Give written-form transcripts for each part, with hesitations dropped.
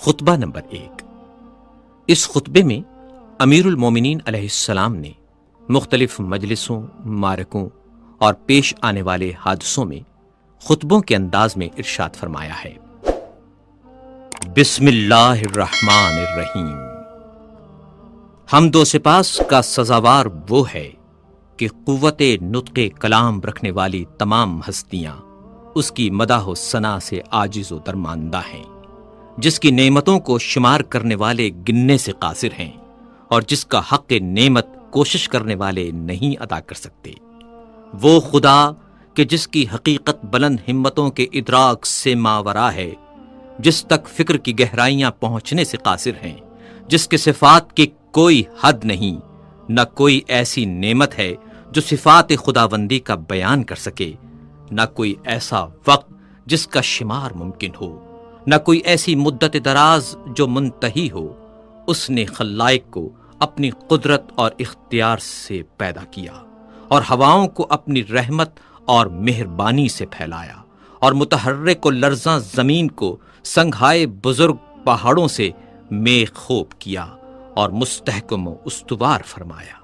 خطبہ نمبر 1۔ اس خطبے میں امیر المومنین علیہ السلام نے مختلف مجلسوں، معرکوں اور پیش آنے والے حادثوں میں خطبوں کے انداز میں ارشاد فرمایا ہے۔ بسم اللہ الرحمن الرحیم۔ حمد و سپاس کا سزاوار وہ ہے کہ قوت نطق کلام رکھنے والی تمام ہستیاں اس کی مداح و ثنا سے عاجز و درماندہ ہیں، جس کی نعمتوں کو شمار کرنے والے گننے سے قاصر ہیں اور جس کا حق نعمت کوشش کرنے والے نہیں ادا کر سکتے۔ وہ خدا کہ جس کی حقیقت بلند ہمتوں کے ادراک سے ماورا ہے، جس تک فکر کی گہرائیاں پہنچنے سے قاصر ہیں، جس کے صفات کی کوئی حد نہیں، نہ کوئی ایسی نعمت ہے جو صفات خداوندی کا بیان کر سکے، نہ کوئی ایسا وقت جس کا شمار ممکن ہو، نہ کوئی ایسی مدت دراز جو منتہی ہو۔ اس نے خلائق کو اپنی قدرت اور اختیار سے پیدا کیا اور ہواؤں کو اپنی رحمت اور مہربانی سے پھیلایا، اور متحرک و لرزاں زمین کو سنگھائے بزرگ پہاڑوں سے میخ خوب کیا اور مستحکم و استوار فرمایا۔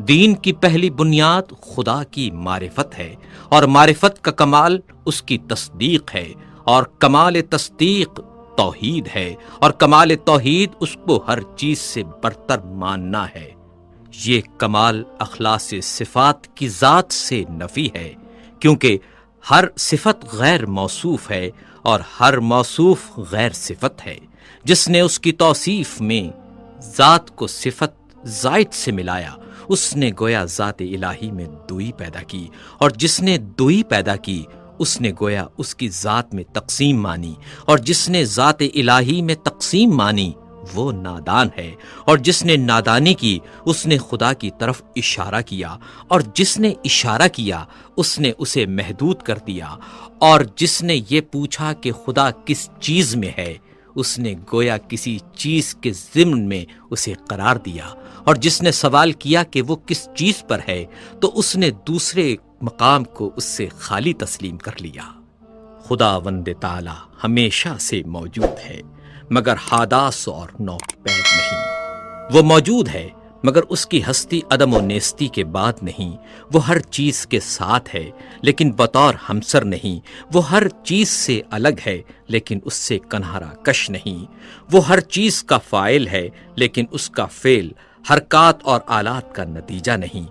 دین کی پہلی بنیاد خدا کی معرفت ہے، اور معرفت کا کمال اس کی تصدیق ہے، اور کمال تصدیق توحید ہے، اور کمال توحید اس کو ہر چیز سے برتر ماننا ہے۔ یہ کمال اخلاص صفات کی ذات سے نفی ہے، کیونکہ ہر صفت غیر موصوف ہے اور ہر موصوف غیر صفت ہے۔ جس نے اس کی توصیف میں ذات کو صفت زائد سے ملایا، اس نے گویا ذات الہی میں دوئی پیدا کی، اور جس نے دوئی پیدا کی اس نے گویا اس کی ذات میں تقسیم مانی، اور جس نے ذات الہی میں تقسیم مانی وہ نادان ہے، اور جس نے نادانی کی اس نے خدا کی طرف اشارہ کیا، اور جس نے اشارہ کیا اس نے اسے محدود کر دیا، اور جس نے یہ پوچھا کہ خدا کس چیز میں ہے اس نے گویا کسی چیز کے ضمن میں اسے قرار دیا، اور جس نے سوال کیا کہ وہ کس چیز پر ہے تو اس نے دوسرے مقام کو اس سے خالی تسلیم کر لیا۔ خداوند تعالی ہمیشہ سے موجود ہے مگر حادث اور نوپید نہیں۔ وہ موجود ہے مگر اس کی ہستی عدم و نیستی کے بعد نہیں۔ وہ ہر چیز کے ساتھ ہے لیکن بطور ہمسر نہیں۔ وہ ہر چیز سے الگ ہے لیکن اس سے کنارہ کش نہیں۔ وہ ہر چیز کا فاعل ہے لیکن اس کا فعل حرکات اور آلات کا نتیجہ نہیں۔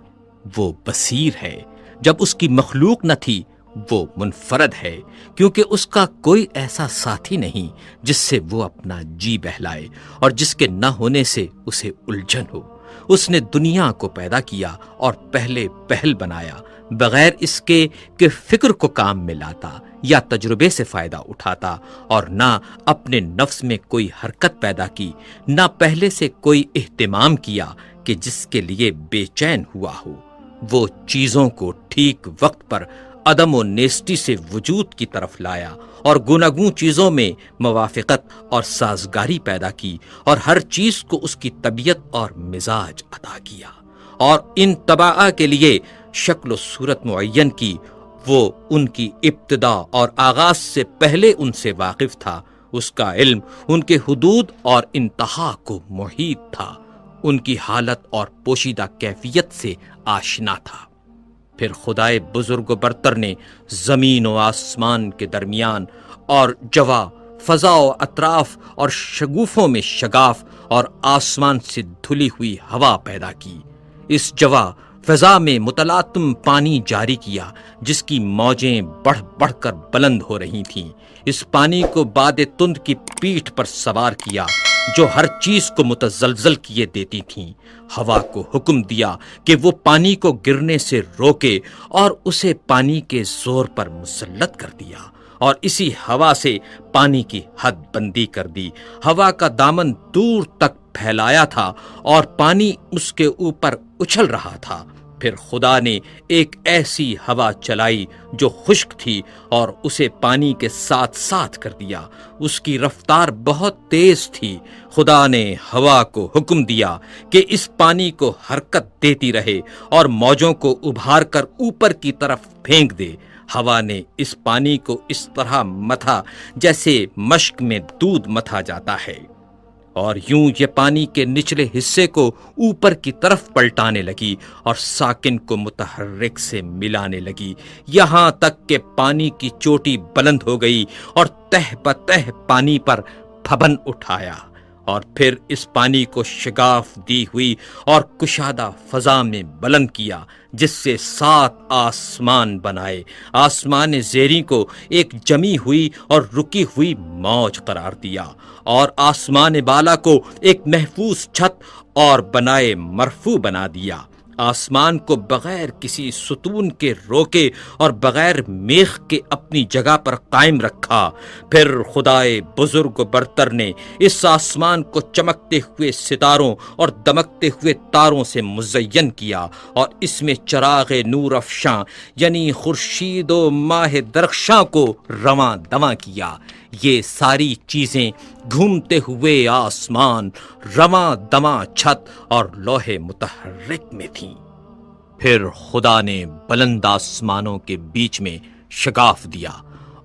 وہ بصیر ہے، جب اس کی مخلوق نہ تھی وہ منفرد ہے، کیونکہ اس کا کوئی ایسا ساتھی نہیں جس سے وہ اپنا جی بہلائے اور جس کے نہ ہونے سے اسے الجھن ہو۔ اس نے دنیا کو پیدا کیا اور پہلے پہل بنایا، بغیر اس کے کہ فکر کو کام میں لاتا یا تجربے سے فائدہ اٹھاتا، اور نہ اپنے نفس میں کوئی حرکت پیدا کی، نہ پہلے سے کوئی اہتمام کیا کہ جس کے لیے بے چین ہوا ہو۔ وہ چیزوں کو ٹھیک وقت پر عدم و نیستی سے وجود کی طرف لایا، اور گوناگوں چیزوں میں موافقت اور سازگاری پیدا کی، اور ہر چیز کو اس کی طبیعت اور مزاج عطا کیا، اور ان طباع کے لیے شکل و صورت معین کی۔ وہ ان کی ابتدا اور آغاز سے پہلے ان سے واقف تھا۔ اس کا علم ان کے حدود اور انتہا کو محیط تھا، ان کی حالت اور پوشیدہ کیفیت سے آشنا تھا۔ پھر خدائے بزرگ و برتر نے زمین و آسمان کے درمیان اور جوا، فضا و اطراف اور شگوفوں میں شگاف اور آسمان سے دھلی ہوئی ہوا پیدا کی۔ اس جوا فضا میں متلاطم پانی جاری کیا جس کی موجیں بڑھ بڑھ کر بلند ہو رہی تھیں۔ اس پانی کو باد تند کی پیٹھ پر سوار کیا جو ہر چیز کو متزلزل کیے دیتی تھیں۔ ہوا کو حکم دیا کہ وہ پانی کو گرنے سے روکے اور اسے پانی کے زور پر مسلط کر دیا، اور اسی ہوا سے پانی کی حد بندی کر دی۔ ہوا کا دامن دور تک پھیلایا تھا اور پانی اس کے اوپر اچھل رہا تھا۔ پھر خدا نے ایک ایسی ہوا چلائی جو خشک تھی اور اسے پانی کے ساتھ ساتھ کر دیا۔ اس کی رفتار بہت تیز تھی۔ خدا نے ہوا کو حکم دیا کہ اس پانی کو حرکت دیتی رہے اور موجوں کو ابھار کر اوپر کی طرف پھینک دے۔ ہوا نے اس پانی کو اس طرح متھا جیسے مشک میں دودھ متھا جاتا ہے، اور یوں یہ پانی کے نچلے حصے کو اوپر کی طرف پلٹانے لگی اور ساکن کو متحرک سے ملانے لگی، یہاں تک کہ پانی کی چوٹی بلند ہو گئی اور تہ بتہ پانی پر پھبن اٹھایا، اور پھر اس پانی کو شگاف دی ہوئی اور کشادہ فضا میں بلند کیا، جس سے 7 آسمان بنائے، آسمان زیریں کو ایک جمی ہوئی اور رکی ہوئی موج قرار دیا، اور آسمان بالا کو ایک محفوظ چھت اور بنائے مرفوع بنا دیا، آسمان کو بغیر کسی ستون کے روکے اور بغیر میخ کے اپنی جگہ پر قائم رکھا۔ پھر خدائے بزرگ و برتر نے اس آسمان کو چمکتے ہوئے ستاروں اور دمکتے ہوئے تاروں سے مزین کیا، اور اس میں چراغ نور افشاں یعنی خورشید و ماہ درخشاں کو رواں دواں کیا۔ یہ ساری چیزیں گھومتے ہوئے آسمان، رواں دواں چھت اور لوح متحرک میں تھیں۔ پھر خدا نے بلند آسمانوں کے بیچ میں شگاف دیا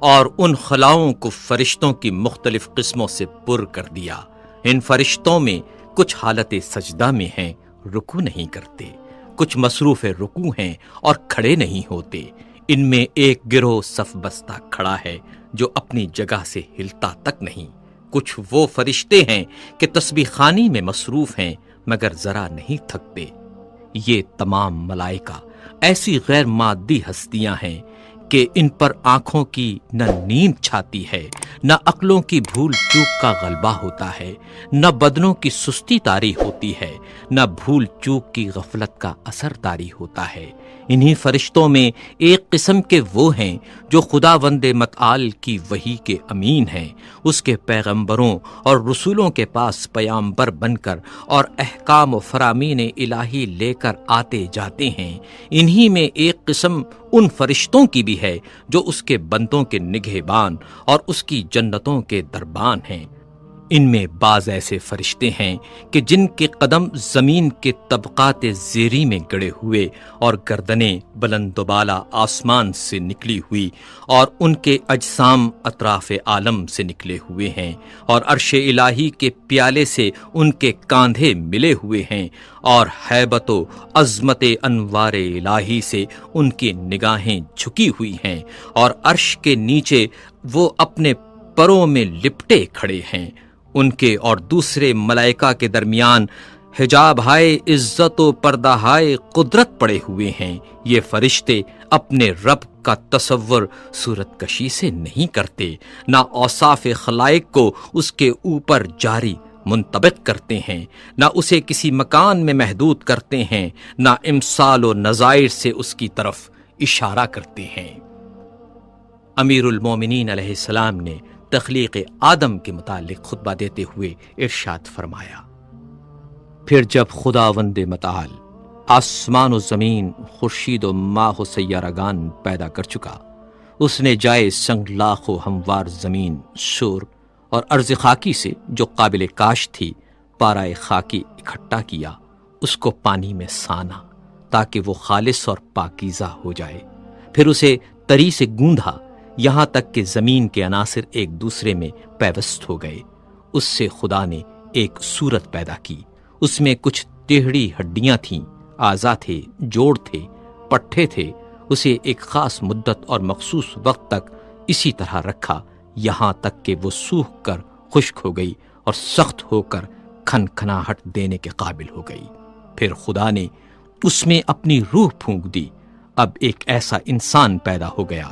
اور ان خلاؤں کو فرشتوں کی مختلف قسموں سے پر کر دیا۔ ان فرشتوں میں کچھ حالت سجدہ میں ہیں، رکوع نہیں کرتے، کچھ مصروف رکوع ہیں اور کھڑے نہیں ہوتے۔ ان میں ایک گروہ صف بستہ کھڑا ہے جو اپنی جگہ سے ہلتا تک نہیں۔ کچھ وہ فرشتے ہیں کہ تسبیح خوانی میں مصروف ہیں مگر ذرا نہیں تھکتے۔ یہ تمام ملائکہ ایسی غیر مادی ہستیاں ہیں کہ ان پر آنکھوں کی نہ نیند چھاتی ہے، نہ عقلوں کی بھول چوک کا غلبہ ہوتا ہے، نہ بدنوں کی سستی طاری ہوتی ہے، نہ بھول چوک کی غفلت کا اثر طاری ہوتا ہے۔ انہی فرشتوں میں ایک قسم کے وہ ہیں جو خداوند متعال کی وحی کے امین ہیں، اس کے پیغمبروں اور رسولوں کے پاس پیامبر بن کر اور احکام و فرامین الہی لے کر آتے جاتے ہیں۔ انہی میں ایک قسم ان فرشتوں کی بھی ہے جو اس کے بندوں کے نگہبان اور اس کی جنتوں کے دربان ہیں۔ ان میں بعض ایسے فرشتے ہیں کہ جن کے قدم زمین کے طبقات زیریں میں گڑے ہوئے اور گردنیں بلند و بالا آسمان سے نکلی ہوئی، اور ان کے اجسام اطراف عالم سے نکلے ہوئے ہیں، اور عرش الہی کے پیالے سے ان کے کاندھے ملے ہوئے ہیں، اور ہیبت و عظمت انوار الہی سے ان کی نگاہیں جھکی ہوئی ہیں، اور عرش کے نیچے وہ اپنے پروں میں لپٹے کھڑے ہیں۔ ان کے اور دوسرے ملائکہ کے درمیان حجاب ہائے عزت و پردہ ہائے قدرت پڑے ہوئے ہیں۔ یہ فرشتے اپنے رب کا تصور صورت کشی سے نہیں کرتے، نہ اوصاف خلائق کو اس کے اوپر جاری منطبق کرتے ہیں، نہ اسے کسی مکان میں محدود کرتے ہیں، نہ امثال و نظائر سے اس کی طرف اشارہ کرتے ہیں۔ امیر المومنین علیہ السلام نے تخلیق آدم کے متعلق خطبہ دیتے ہوئے ارشاد فرمایا، پھر جب خداوند متعال آسمان و زمین، خورشید و ماہ و سیارگان پیدا کر چکا، اس نے جائے سنگ لاخ و ہموار زمین، شور اور ارض خاکی سے جو قابل کاشت تھی پارائے خاکی اکٹھا کیا، اس کو پانی میں سانا تاکہ وہ خالص اور پاکیزہ ہو جائے، پھر اسے تری سے گوندھا یہاں تک کہ زمین کے عناصر ایک دوسرے میں پیوست ہو گئے۔ اس سے خدا نے ایک صورت پیدا کی، اس میں کچھ ٹیڑھی ہڈیاں تھیں، اعضا تھے، جوڑ تھے، پٹھے تھے۔ اسے ایک خاص مدت اور مخصوص وقت تک اسی طرح رکھا، یہاں تک کہ وہ سوکھ کر خشک ہو گئی اور سخت ہو کر کھنکھناہٹ دینے کے قابل ہو گئی۔ پھر خدا نے اس میں اپنی روح پھونک دی، اب ایک ایسا انسان پیدا ہو گیا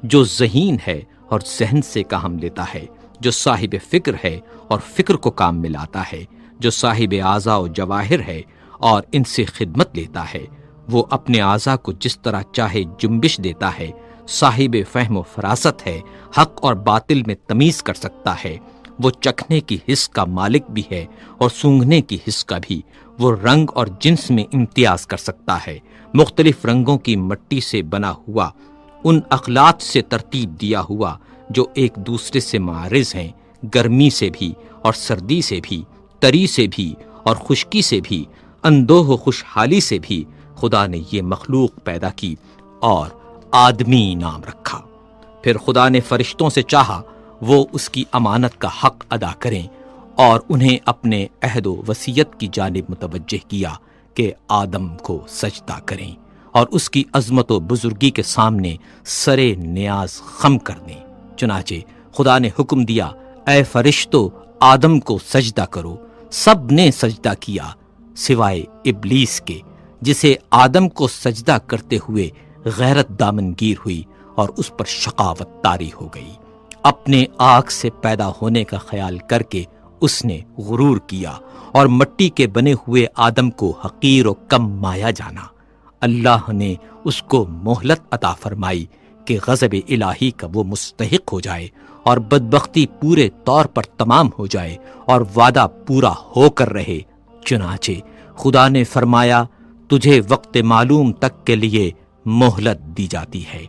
جو ذہین ہے اور ذہن سے کام لیتا ہے، جو صاحب فکر ہے اور فکر کو کام میں لاتا ہے، جو صاحب اعضاء و جواہر ہے اور ان سے خدمت لیتا ہے۔ وہ اپنے اعضاء کو جس طرح چاہے جنبش دیتا ہے، صاحب فہم و فراست ہے، حق اور باطل میں تمیز کر سکتا ہے۔ وہ چکھنے کی حس کا مالک بھی ہے اور سونگھنے کی حس کا بھی۔ وہ رنگ اور جنس میں امتیاز کر سکتا ہے، مختلف رنگوں کی مٹی سے بنا ہوا، ان اخلاط سے ترتیب دیا ہوا جو ایک دوسرے سے معارض ہیں، گرمی سے بھی اور سردی سے بھی، تری سے بھی اور خشکی سے بھی، اندوہ و خوشحالی سے بھی۔ خدا نے یہ مخلوق پیدا کی اور آدمی نام رکھا۔ پھر خدا نے فرشتوں سے چاہا وہ اس کی امانت کا حق ادا کریں اور انہیں اپنے عہد و وصیت کی جانب متوجہ کیا کہ آدم کو سجدہ کریں اور اس کی عظمت و بزرگی کے سامنے سرے نیاز خم کر دیں۔ چنانچہ خدا نے حکم دیا، اے فرشتو آدم کو سجدہ کرو۔ سب نے سجدہ کیا سوائے ابلیس کے، جسے آدم کو سجدہ کرتے ہوئے غیرت دامنگیر ہوئی اور اس پر شقاوت طاری ہو گئی۔ اپنے آگ سے پیدا ہونے کا خیال کر کے اس نے غرور کیا اور مٹی کے بنے ہوئے آدم کو حقیر و کم مایا جانا۔ اللہ نے اس کو مہلت عطا فرمائی کہ غضب الہی کا وہ مستحق ہو جائے اور بدبختی پورے طور پر تمام ہو جائے اور وعدہ پورا ہو کر رہے۔ چنانچہ خدا نے فرمایا، تجھے وقت معلوم تک کے لیے مہلت دی جاتی ہے۔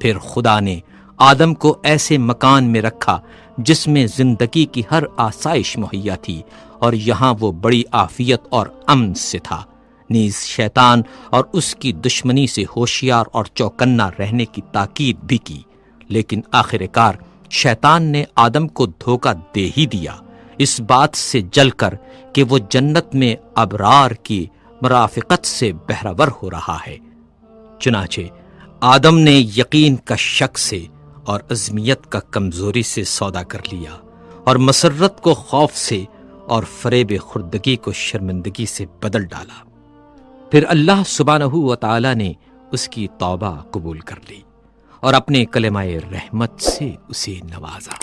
پھر خدا نے آدم کو ایسے مکان میں رکھا جس میں زندگی کی ہر آسائش مہیا تھی، اور یہاں وہ بڑی عافیت اور امن سے تھا۔ نیز شیطان اور اس کی دشمنی سے ہوشیار اور چوکنا رہنے کی تاکید بھی کی، لیکن آخر کار شیطان نے آدم کو دھوکہ دے ہی دیا، اس بات سے جل کر کہ وہ جنت میں ابرار کی مرافقت سے بہرور ہو رہا ہے۔ چنانچہ آدم نے یقین کا شک سے اور عزمیت کا کمزوری سے سودا کر لیا، اور مسرت کو خوف سے اور فریب خردگی کو شرمندگی سے بدل ڈالا۔ پھر اللہ سبحانہ و تعالی نے اس کی توبہ قبول کر لی اور اپنے کلمہ رحمت سے اسے نوازا،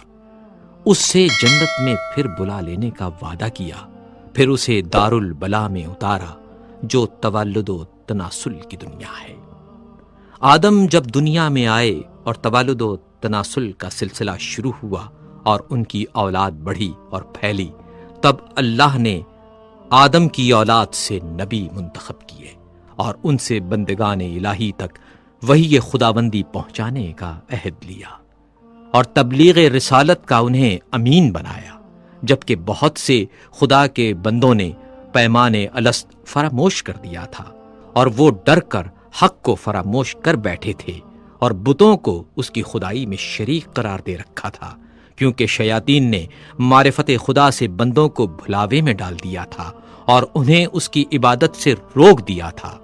اس سے جنت میں پھر بلا لینے کا وعدہ کیا، پھر اسے دار البلا میں اتارا جو تولد و تناسل کی دنیا ہے۔ آدم جب دنیا میں آئے اور تولد و تناسل کا سلسلہ شروع ہوا اور ان کی اولاد بڑھی اور پھیلی، تب اللہ نے آدم کی اولاد سے نبی منتخب کیے اور ان سے بندگان الہی تک وحی خداوندی پہنچانے کا عہد لیا اور تبلیغ رسالت کا انہیں امین بنایا، جبکہ بہت سے خدا کے بندوں نے پیمان الست فراموش کر دیا تھا اور وہ ڈر کر حق کو فراموش کر بیٹھے تھے اور بتوں کو اس کی خدائی میں شریک قرار دے رکھا تھا، کیونکہ شیاطین نے معرفت خدا سے بندوں کو بھلاوے میں ڈال دیا تھا اور انہیں اس کی عبادت سے روک دیا تھا۔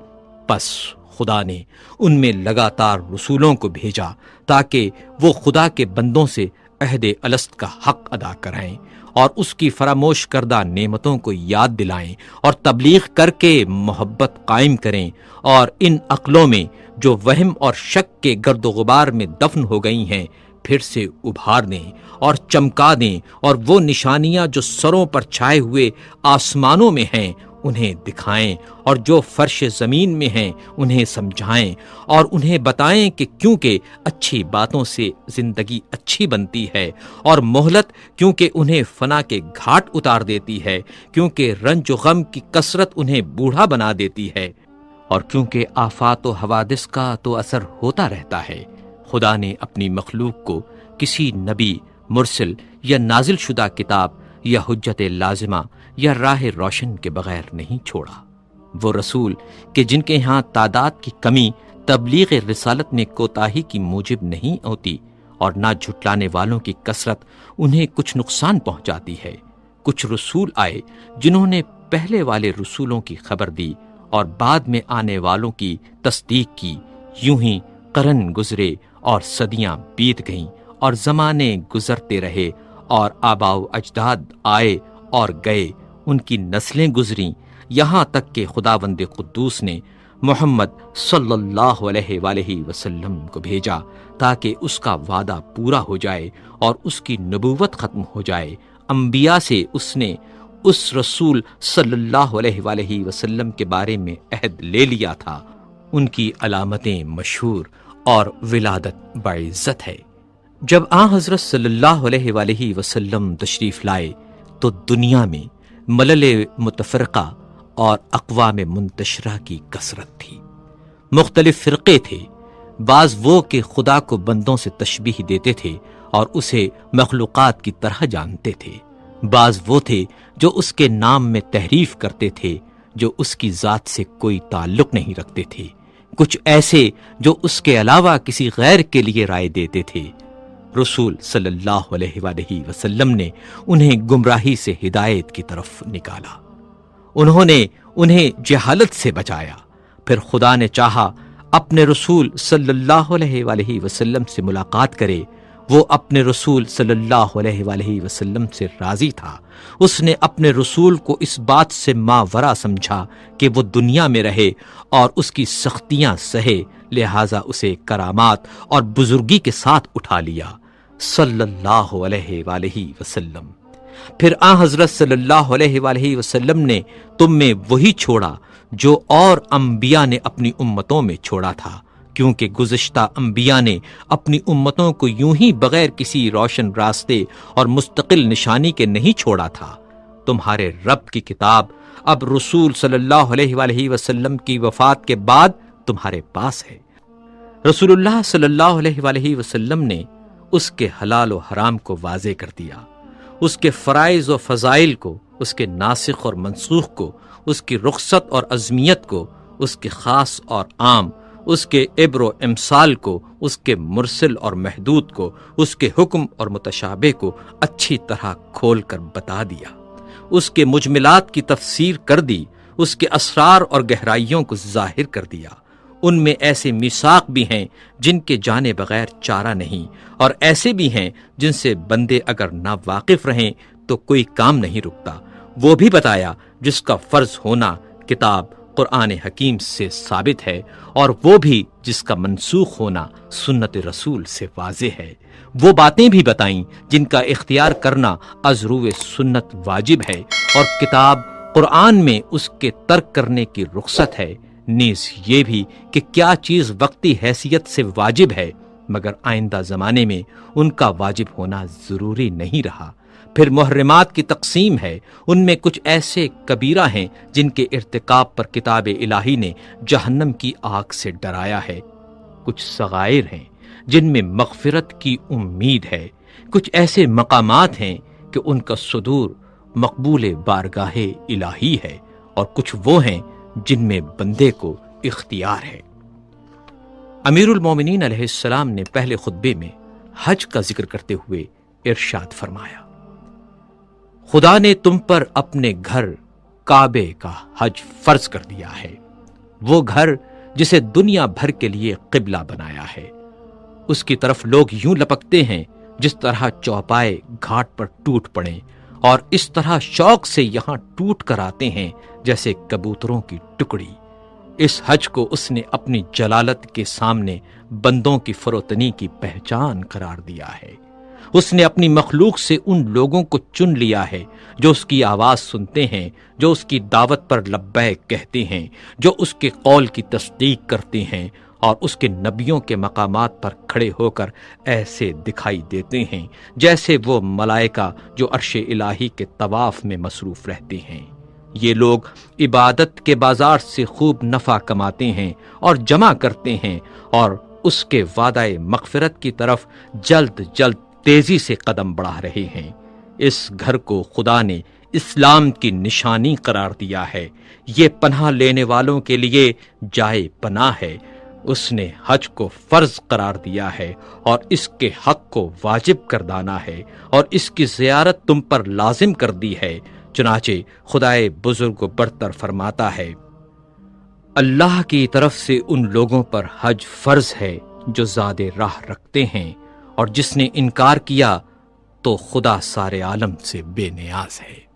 پس خدا نے ان میں لگاتار رسولوں کو بھیجا تاکہ وہ خدا کے بندوں سے عہد الست کا حق ادا کرائیں اور اس کی فراموش کردہ نعمتوں کو یاد دلائیں اور تبلیغ کر کے محبت قائم کریں، اور ان عقلوں میں جو وہم اور شک کے گرد و غبار میں دفن ہو گئی ہیں پھر سے ابھار دیں اور چمکا دیں، اور وہ نشانیاں جو سروں پر چھائے ہوئے آسمانوں میں ہیں انہیں دکھائیں، اور جو فرش زمین میں ہیں انہیں سمجھائیں، اور انہیں بتائیں کہ کیونکہ اچھی باتوں سے زندگی اچھی بنتی ہے، اور مہلت کیونکہ انہیں فنا کے گھاٹ اتار دیتی ہے، کیونکہ رنج و غم کی کثرت انہیں بوڑھا بنا دیتی ہے، اور کیونکہ آفات و حوادث کا تو اثر ہوتا رہتا ہے۔ خدا نے اپنی مخلوق کو کسی نبی، مرسل یا نازل شدہ کتاب یا حجت لازمہ یا راہ روشن کے بغیر نہیں چھوڑا۔ وہ رسول کہ جن کے ہاں تعداد کی کمی تبلیغ رسالت میں کوتاہی کی موجب نہیں ہوتی، اور نہ جھٹلانے والوں کی کثرت انہیں کچھ نقصان پہنچاتی ہے۔ کچھ رسول آئے جنہوں نے پہلے والے رسولوں کی خبر دی اور بعد میں آنے والوں کی تصدیق کی، یوں ہی قرن گزرے اور صدیاں بیت گئیں اور زمانے گزرتے رہے، اور آباء و اجداد آئے اور گئے، ان کی نسلیں گزریں، یہاں تک کہ خداوند قدوس نے محمد صلی اللہ علیہ وآلہ وسلم کو بھیجا تاکہ اس کا وعدہ پورا ہو جائے اور اس کی نبوت ختم ہو جائے۔ انبیاء سے اس نے اس رسول صلی اللہ علیہ وآلہ وسلم کے بارے میں عہد لے لیا تھا۔ ان کی علامتیں مشہور اور ولادت باعزت ہے۔ جب آن حضرت صلی اللہ علیہ وآلہ وسلم تشریف لائے تو دنیا میں ملل متفرقہ اور اقوام منتشرہ کی کثرت تھی۔ مختلف فرقے تھے، بعض وہ کہ خدا کو بندوں سے تشبیہ دیتے تھے اور اسے مخلوقات کی طرح جانتے تھے، بعض وہ تھے جو اس کے نام میں تحریف کرتے تھے جو اس کی ذات سے کوئی تعلق نہیں رکھتے تھے، کچھ ایسے جو اس کے علاوہ کسی غیر کے لیے رائے دیتے تھے۔ رسول صلی اللہ علیہ وآلہ وسلم نے انہیں گمراہی سے ہدایت کی طرف نکالا، انہوں نے انہیں جہالت سے بچایا۔ پھر خدا نے چاہا اپنے رسول صلی اللہ علیہ وآلہ وسلم سے ملاقات کرے، وہ اپنے رسول صلی اللہ علیہ وآلہ وسلم سے راضی تھا۔ اس نے اپنے رسول کو اس بات سے ماورا سمجھا کہ وہ دنیا میں رہے اور اس کی سختیاں سہے، لہٰذا اسے کرامات اور بزرگی کے ساتھ اٹھا لیا صلی اللہ علیہ وآلہ وسلم۔ پھر حضرت صلی اللہ علیہ وآلہ وسلم نے تم میں وہی چھوڑا جو اور انبیاء نے اپنی امتوں میں چھوڑا تھا، کیونکہ گزشتہ انبیاء نے اپنی امتوں کو یوں ہی بغیر کسی روشن راستے اور مستقل نشانی کے نہیں چھوڑا تھا۔ تمہارے رب کی کتاب اب رسول صلی اللہ علیہ وآلہ وسلم کی وفات کے بعد تمہارے پاس ہے۔ رسول اللہ صلی اللہ علیہ وآلہ وسلم نے اس کے حلال و حرام کو واضح کر دیا، اس کے فرائض و فضائل کو، اس کے ناسخ اور منسوخ کو، اس کی رخصت اور عظمیت کو، اس کے خاص اور عام، اس کے عبر و امثال کو، اس کے مرسل اور محدود کو، اس کے حکم اور متشابہ کو اچھی طرح کھول کر بتا دیا، اس کے مجملات کی تفسیر کر دی، اس کے اسرار اور گہرائیوں کو ظاہر کر دیا۔ ان میں ایسے میثاق بھی ہیں جن کے جانے بغیر چارہ نہیں، اور ایسے بھی ہیں جن سے بندے اگر نا واقف رہیں تو کوئی کام نہیں رکتا۔ وہ بھی بتایا جس کا فرض ہونا کتاب قرآن حکیم سے ثابت ہے، اور وہ بھی جس کا منسوخ ہونا سنت رسول سے واضح ہے۔ وہ باتیں بھی بتائیں جن کا اختیار کرنا از روئے سنت واجب ہے، اور کتاب قرآن میں اس کے ترک کرنے کی رخصت ہے، نیز یہ بھی کہ کیا چیز وقتی حیثیت سے واجب ہے مگر آئندہ زمانے میں ان کا واجب ہونا ضروری نہیں رہا۔ پھر محرمات کی تقسیم ہے، ان میں کچھ ایسے کبیرہ ہیں جن کے ارتکاب پر کتاب الہی نے جہنم کی آگ سے ڈرایا ہے، کچھ صغائر ہیں جن میں مغفرت کی امید ہے، کچھ ایسے مقامات ہیں کہ ان کا صدور مقبول بارگاہ الہی ہے، اور کچھ وہ ہیں جن میں بندے کو اختیار ہے۔ امیر المومنین علیہ السلام نے پہلے خطبے میں حج کا ذکر کرتے ہوئے ارشاد فرمایا، خدا نے تم پر اپنے گھر کعبے کا حج فرض کر دیا ہے، وہ گھر جسے دنیا بھر کے لیے قبلہ بنایا ہے۔ اس کی طرف لوگ یوں لپکتے ہیں جس طرح چوپائے گھاٹ پر ٹوٹ پڑیں، اور اس طرح شوق سے یہاں ٹوٹ کر آتے ہیں جیسے کبوتروں کی ٹکڑی۔ اس حج کو اس نے اپنی جلالت کے سامنے بندوں کی فروتنی کی پہچان قرار دیا ہے۔ اس نے اپنی مخلوق سے ان لوگوں کو چن لیا ہے جو اس کی آواز سنتے ہیں، جو اس کی دعوت پر لبیک کہتے ہیں، جو اس کے قول کی تصدیق کرتے ہیں، اور اس کے نبیوں کے مقامات پر کھڑے ہو کر ایسے دکھائی دیتے ہیں جیسے وہ ملائکہ جو عرش الہی کے طواف میں مصروف رہتے ہیں۔ یہ لوگ عبادت کے بازار سے خوب نفع کماتے ہیں اور جمع کرتے ہیں، اور اس کے وعدہ مغفرت کی طرف جلد جلد تیزی سے قدم بڑھا رہے ہیں۔ اس گھر کو خدا نے اسلام کی نشانی قرار دیا ہے، یہ پناہ لینے والوں کے لیے جائے پناہ ہے۔ اس نے حج کو فرض قرار دیا ہے اور اس کے حق کو واجب گردانا ہے، اور اس کی زیارت تم پر لازم کر دی ہے۔ چنانچہ خدائے بزرگ و برتر فرماتا ہے، اللہ کی طرف سے ان لوگوں پر حج فرض ہے جو زاد راہ رکھتے ہیں، اور جس نے انکار کیا تو خدا سارے عالم سے بے نیاز ہے۔